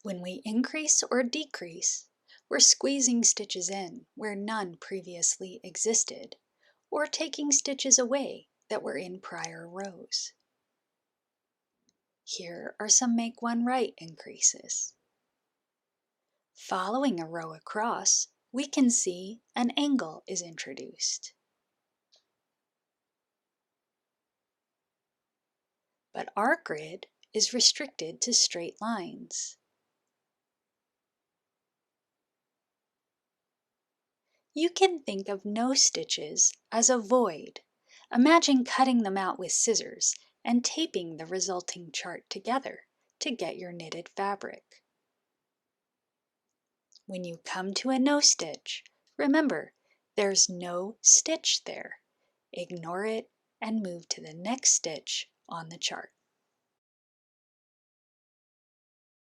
When we increase or decrease, we're squeezing stitches in where none previously existed, or taking stitches away that were in prior rows. Here are some make one right increases. Following a row across, we can see an angle is introduced. But our grid is restricted to straight lines. You can think of no stitches as a void. Imagine cutting them out with scissors and taping the resulting chart together to get your knitted fabric. When you come to a no stitch, remember there's no stitch there. Ignore it and move to the next stitch on the chart.